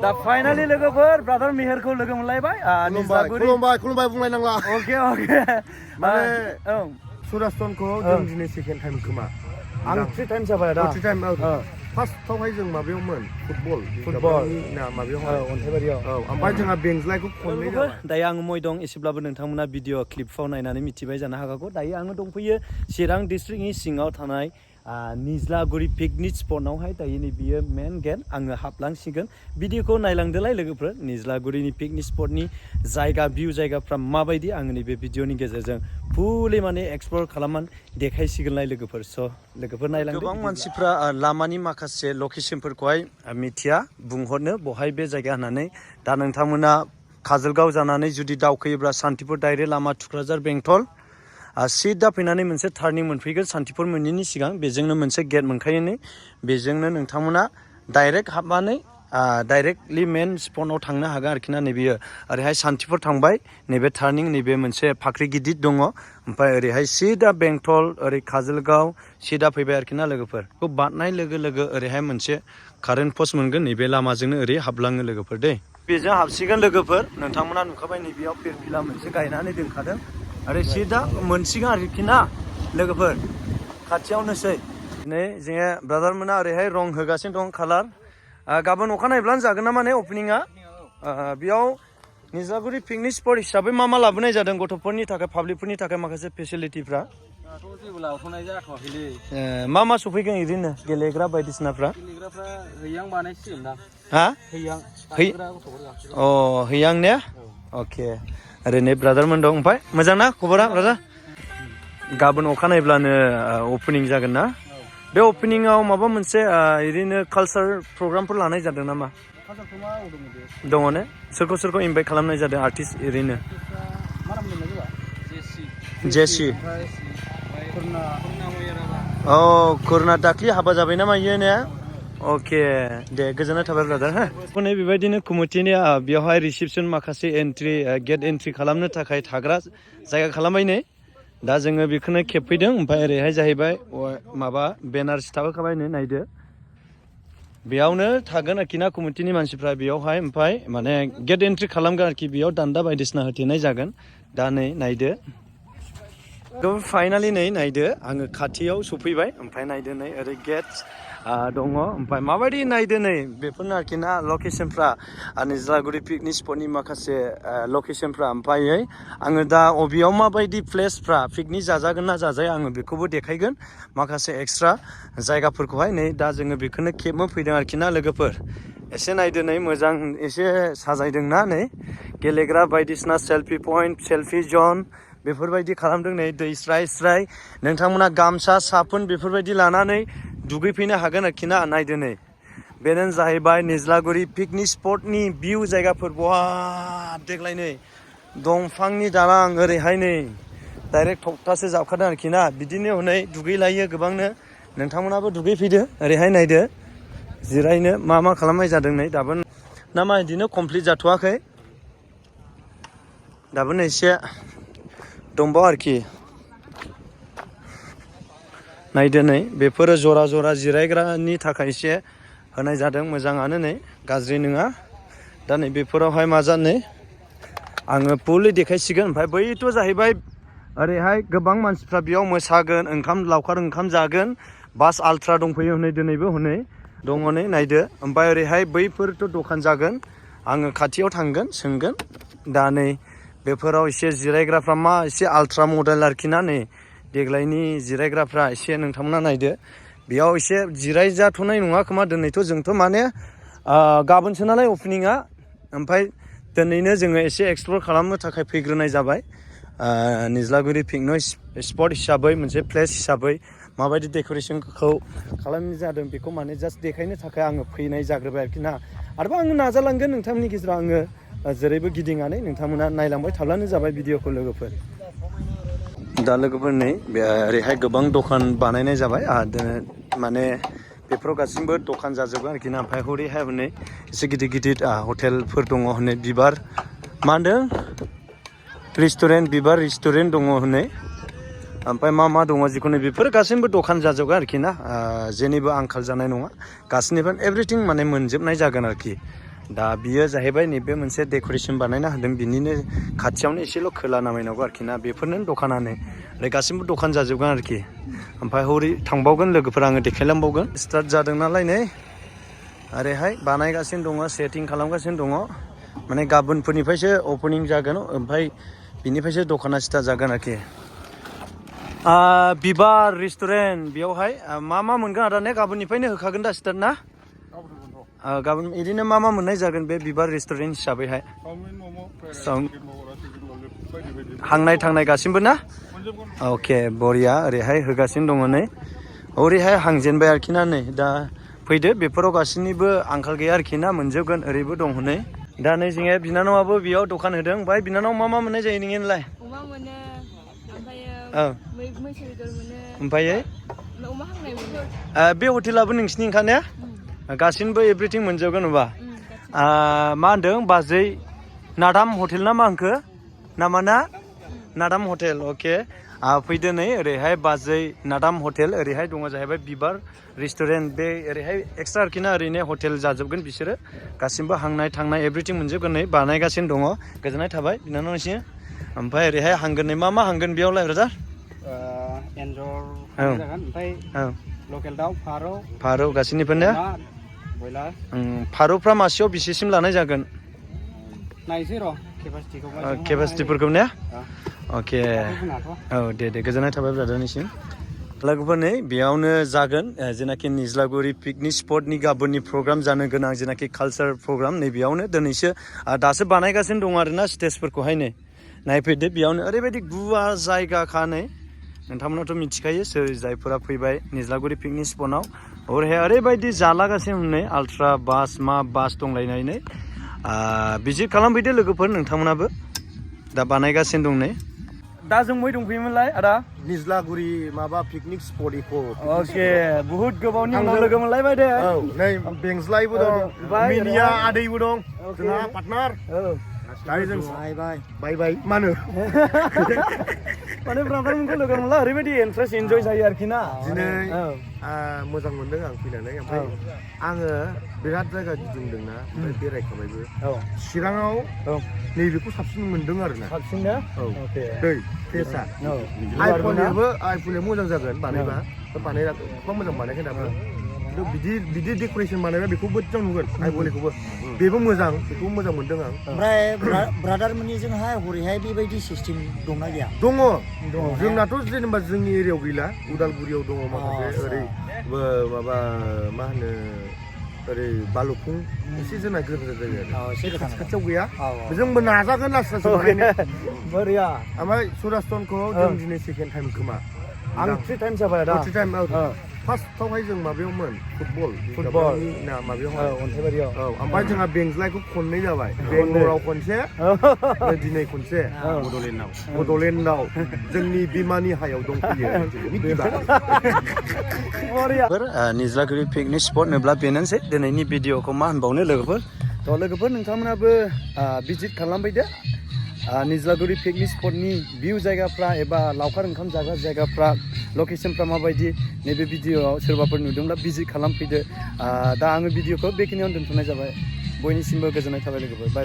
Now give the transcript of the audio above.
दा फाइनालि लोगोफोर ब्रादार मेहेरखौ लोगो मोनलायबाय खुलुमबाय बुंलायनांला अके माने औ सुरासनखौ जों दिनै सेकेन्ड टाइम खोमा आं 3 टाइम जाबाय दा 3 टाइम फार्स्टआवहाय जों माबायावमोन फुटबल माबायावहाय अन्थाइबारियाव औ ओमफ्राय जोंहा बेंज्लायखौ खननै जाबाय दायो आङो मय दं एसेब्लाबो नोंथांमोना भिडिअ क्लिपफ्राव नायनानै मिथिबाय जानो हागौ दायो आङो दंफैयो चिरां डिस्ट्रिक्टनि सिङाव थानाय निज्लागुरि पिकनिक स्पटआवहाय दायो नै बियो मेन गेट आङो हाबलांसिगोन भिडिअखौ नायलांदोलाय लोगोफोर निज्लागुरिनि पिकनिक स्पटनि जायगा भिउ जायगाफ्रा माबायदि आङो नैबे भिडिअनि गेजेरजों फुलि माने एक्सप्लर खालामनानै देखायसिगोनलाय लोगोफोर स' लोगोफोर नायलांदो गोबां मानसिफ्रा लामानि माखासे लकेसनफोरखौहाय मिथिया बुंहरनो बहाय बे जायगा होननानै दा नोंथांमोना काजलगाव जानानै जुदि दावखोयोब्ला सान्तिपुर डाइरेक्ट लामा थुक्राझार बेंटल सिदा फैनानै मोनसे टार्निं मोनफैगोन सान्तिपुर मोनैनि सिगां बेजोंनो मोनसे गेट मोनखायो नै बेजोंनो नोंथांमोना डाइरेक्ट हाबनानै डाइरेक्टलि मेन स्पटआव थांनो हागोन आरोखि ना नैबेयो ओरैहाय सान्तिपुर थांबाय नैबे टार्निं नैबे मोनसे फाख्रि गिदिर दङ ओमफ्राय ओरैहाय सिदा बेंटल ओरै काजलगाव सिदा फैबाय आरोखि ना लोगोफोर बेखौ बारनाय लोगो लोगो ओरैहाय मोनसे कारेन्ट पस्ट मोनगोन नैबे लामाजोंनो ओरै हाबलाङो लोगोफोर दै बेजों हाबसिगोन लोगोफोर नोंथांमोना नुखाबाय नैबेयाव फिरफिला मोनसे गायनानै दोनखादों ओरै सिदा मोनसिगोन आरोखि ना लोगोफोर खाथियावनोसै नै जोङो ब्रादारमोना ओरैहाय रं होगासिनो दं कालार गाबोन अखा नायब्लानो जागोन नामा ने अपेनिङा बेयाव निज्लागुरि पिकनिक स्पट हिसाबै मा लाबोनाय जादों गथ'फोरनि थाखाय पाब्लिकफोरनि थाखाय माखासे फेसिलिटिफ्रा जेबो लाबोनाय जाथ'वाखैलै मा सफैगोन ओरैनो गेलेग्रा बायदिसिनाफ्रा गेलेग्राफ्रा हैयां बानायसिगोन दा हा हैयां हैयां ने अके ओरैनो ब्रादारमोन दं ओमफ्राय मोजां ना खबरा ब्रादार गाबोन अखा नायब्लानो अपेनिं जागोन ना बे अपेनिङाव माबा मोनसे ओरैनो कालचार प्रग्रामफोर लानाय जादों नामा दङ ने सोरखौ इनभाइट खालामनाय जादों आर्टिस्ट ओरैनो जेसि कुरना दाख्लि हाबा जाबाय नामा इयो ने अके दे गोजोननाय थाबाय ब्रादार हा नै बेबायदिनो कमिटिनि बेवहाय रिसिपसन माखासे एन्ट्रि गेट एन्ट्रि खालामनो थाखाय थाग्रा जायगा खालामबाय नै दा जोङो बेखौनो खेबफैदों ओमफ्राय ओरैहाय जाहैबाय माबा बेनार सिथाबहोखाबाय नै नायदो बेयावनो थागोन आरोखि ना कमिटिनि मानसिफ्रा बेयावहाय ओमफ्राय माने गेट एन्ट्रि खालामगोन आरोखि बेयाव दान्दा बायदिसिना होथेनाय जागोन दा नै नायदो फाइनालि नै नायदो आङो खाथियाव सफैबाय ओमफ्राय नायदो नै ओरै गेट दङ ओमफ्राय माबायदि नायदो नै बेफोरनो आरोखि ना लकेसनफ्रा निज्लागुरि पिकनिक स्पटनि माखासे लकेसनफ्रा ओमफ्राय आङो दा अबेयाव माबायदि प्लेसफ्रा पिकनिक जाजागोन ना जाजाया आङो बेखौबो देखायगोन माखासे एक्सट्रा जायगाफोरखौहाय नै दा जोङो बेखौनो खेबनो फैदों आरोखि ना लोगोफोर एसे नायदो नै मोजां एसे साजायदोंना नै गेलेग्रा बायदिसिना सेल्फि पइन्ट सेल्फि जन बेफोरबायदि खालामदों नै दै स्राय नोंथांमोना गामसा साफुन बेफोरबायदि लानानै दुगैफैनो हागोन आरोखि ना नायदो नै बेनो जाहैबाय निज्लागुरि पिकनिक स्पटनि भिउ जायगाफोर बहा देग्लाय नै दंफांनि दालां ओरैहाय नै डाइरेक्ट थखथासो जाबखादों आरोखि ना बिदिनो हनै दुगैलायो गोबांनो नोंथांमोनाबो दुगैफैदो ओरैहाय नायदो जिरायनो मा खालामनाय जादों नै दाबो ना मा बिदिनो कमप्लिट जाथ'वाखै दाबोनो एसे दंबावो आरोखि नायदो नै बेफोरो जरा जिरायग्रानि थाखाय एसे होनाय जादों मोजाङानो नै गाज्रि नङा दा नै बेफोरावहाय मा जानो आङो फुलि देखायसिगोन ओमफ्राय बैथ' जाहैबाय ओरैहाय गोबां मानसिफ्रा बेयाव मोसागोन लावखार ओंखाम जागोन बास आल्ट्रा दंफैयो हनै दिनैबो हनै दङ नै नायदो ओमफ्राय ओरैहाय बैफोरथ' दखान जागोन आङो खाथियाव थांगोन सोंगोन दा नै बेफोराव एसे जिरायग्राफ्रा मा एसे आल्ट्रा मडेल आरोखि ना नै देग्लायनि जिरायग्राफ्रा एसे नोंथांमोना नायदो बेयाव एसे जिरायजाथ'नाय नङा खोमा दिनैथ' जोंथ' माने गाबोनसो नालाय अपेनिङा ओमफ्राय दिनैनो जोङो एसे एक्सप्लर खालामनो थाखाय फैग्रोनाय जाबाय निज्लागुरि पिकनिक स्पट हिसाबै मोनसे प्लेस हिसाबै माबायदि डेक'रेसनखौ खालामनाय जादों बेखौ माने जास्ट देखायनो थाखाय आङो फैनाय जाग्रोबाय आरोखि ना आरोबाव आङो नाजालांगोन नोंथांमोननि गेजेराव आङो जेरैबो गिदिंनानै नोंथांमोना नायलांबाय थाब्लानो जाबाय भिडिअखौ लोगोफोर दा लोगोफोर नै ओरैहाय गोबां दखान बानायनाय जाबाय माने बेफोराव गासिबो दखान जाजोबगोन आरोखि ना ओमफ्राय हरैहाय हनै एसे गिदिर हटेलफोर दङ हनै बिबार मा होनदों रेस्टुरेन्ट बिबार रेस्टुरेन्ट दङ हनै ओमफ्राय मा दङ जिखुनु बेफोर गासैबो दखान जाजोबगोन आरोखि ना जेनिबो आंखाल जानाय नङा गासैनिफ्राय एभ्रिथिं माने मोनजोबनाय जागोन आरोखि दा बियो जाहैबाय नैबे मोनसे डेक'रेसन बानायना होदों बिनिनो खाथियावनो एसेल' खोला नामायनांगौ आरोखि ना बेफोरनो दखानानो ओरै गासिबो दखान जाजोबगोन आरोखि ओमफ्राय हरै थांबावगोन लोगोफोर आङो देखायलांबावगोन स्टार्ट जादों नालाय नै ओरैहाय बानायगासिनो दङ सेटिं खालामगासिनो दङ माने गाबोनफोरनिफ्रायसो अपेनिं जागोन ओमफ्राय बिनिफ्रायसो दखाना स्टार्ट जागोन आरोखि बिबार रेस्टुरेन्ट बेयावहाय मा मोनगोन आदा ने गाबोननिफ्रायनो होखागोन दा स्टार्ट ना गाबोन बिदिनो मा मोननाय जागोन बे बिबार रेस्टुरेन्ट हिसाबैहाय हांनाय थांनाय गासिबो ना अके बरिया ओरैहाय होगासिनो दङ नै ओरैहाय हांजेनबाय आरोखि ना नै दा फैदो बेफोराव गासैनिबो आंखाल गैया आरोखि ना मोनजोबगोन ओरैबो दं हनै दा नै जोंहा बिनानावाबो बेयाव दखान होदों ओमफ्राय बिनानाव मा मोननाय जायो नोंनिलाय अमा मोनो ओमफ्राय मैसो बेदर मोनो ओमफ्राय अमा हांनाय मोनो बे हटेलाबो नोंसिनि ओंखारनाया गासिनोबो एभ्रिथिं मोनजोबगोन होनबा मा होनदों बाजै नादाम हटेल ना मा होनखो नामा ना नादाम हटेल अके फैदो नै ओरैहाय बाजै नादाम हटेल ओरैहाय दङ जाहैबाय बिबार रेस्टुरेन्ट बे ओरैहाय एक्सट्रा आरोखि ना ओरैनो हटेल जाजोबगोन बिसोरो गासिबो हांनाय थांनाय एभ्रिथिं मोनजोबगोन नै बानायगासिनो दङ गोजोननाय थाबाय बिनानावनिसिम ओमफ्राय ओरैहाय हांगोन नै मा हांगोन बेयावलाय ब्रादार एन्जर जागोन ओमफ्राय लकेल दाउ फारौ गासैनिफ्रायनो बयलार फारौफ्रा मासेयाव बेसेसिम लानाय जागोन नायसै र' केपासिटिफोरखौ ने अके औ दे गोजोननाय थाबाय ब्रादारनिसिम लोगोफोर नै बेयावनो जागोन जेनाखि निज्लागुरि पिकनिक स्पटनि गाबोननि प्रग्राम जानो गोनां जेनाखि कालचार प्रग्राम नै बेयावनो दिनैसो दासो बानायगासिनो दं आरोना स्टेजफोरखौहाय नै नायफैदो बेयावनो ओरैबायदि गुवार जायगाखा नै नोंथांमोनाथ' मिथिखायो सोर जायफोरा फैबाय निज्लागुरि पिकनिक स्पटआव ओरैहाय ओरैबायदि जालागासिनो नै आल्ट्रा बास बास दंलायनानै भिजिट खालामफैदो लोगोफोर नोंथांमोनाबो दा बानायगासिनो दं नै दा जों मै दंफैयोमोनलाय आदा निज्लागुरि माबा पिकनिक स्पट इको अके बुहुत गोबावनि उनाव लोगो मोनलायबाय दे औ नै बेंज्लायबो दं मिनिया आदैबो दं जोंहा पार्टनार दायो जों बाय मानो माने ब्रादारमोनखौ लोगो मोनला ओरैबायदि इन्ट्रेस्ट इन्जय जायो आरोखि ना दिनै मोजां मोनदों आं फैनानै ओमफ्राय आङो बिराद जायगा गिदिंदोंना ओमफ्राय बेरायखाबायबो चिराङाव नैबेखौ साबसिन मोनदों आरोना साबसिन ना दै फेसा आइफोननियाबो मोजां जागोन बानायबा गोबां मोजां बानायखाय दाबो बिदि डेक'रेसन बानायबा बेखौ मोजां नुगोन आइफोननिखौबो बेबो मोजां बेखौबो मोजां मोनदों आं ओमफ्राय ब्रादारमोननिजोंहाय हरैहाय बेबायदि सिस्टेम दंना गैया दङ जोंनाथ' जेनेबा जोंनि एरियायाव गैला उदालगुरियाव दङ माखासे ओरै माबा मा होनो ओरै बालुफुं एसे जोंना गोजान जायो खाथियाव गैया जोंबो नाजागोन लासै लासै बानायनो बोरैया ओमफ्राय सुरासनखौ जों दिनै सेकेन्ड टाइम खोमा आं 3 टाइम जाबाय दा 3 टाइम फार्स्टआवहाय जों माबायावमोन फुटबल माबायावहाय अन्थाइबारियाव ओमफ्राय जोंहा बेंज्लायखौ खननै जाबाय बेंगलराव खनसे दिनै खनसे बड'लेण्डआव जोंनि बिमानि हायाव दंफैयो निज्लागुरि पिकनिक स्पट होनोब्ला बेनोसै दिनैनि भिडिअखौ मा होनबावनो लोगोफोर थ' लोगोफोर नोंथांमोनाबो भिजिट खालामफैदो निज्लागुरि पिकनिक स्पटनि भिउ जायगाफ्रा एबा लावखार ओंखाम जाग्रा जायगाफ्रा लकेसनफ्रा माबायदि नैबे भिडिअआव सोरबाफोर नुदोंब्ला भिजिट खालामफैदो दा आङो भिडिअखौ बेखिनियावनो दोनथ'नाय जाबाय बयनिसिमबो गोजोननाय थाबाय लोगोफोर बाय बाय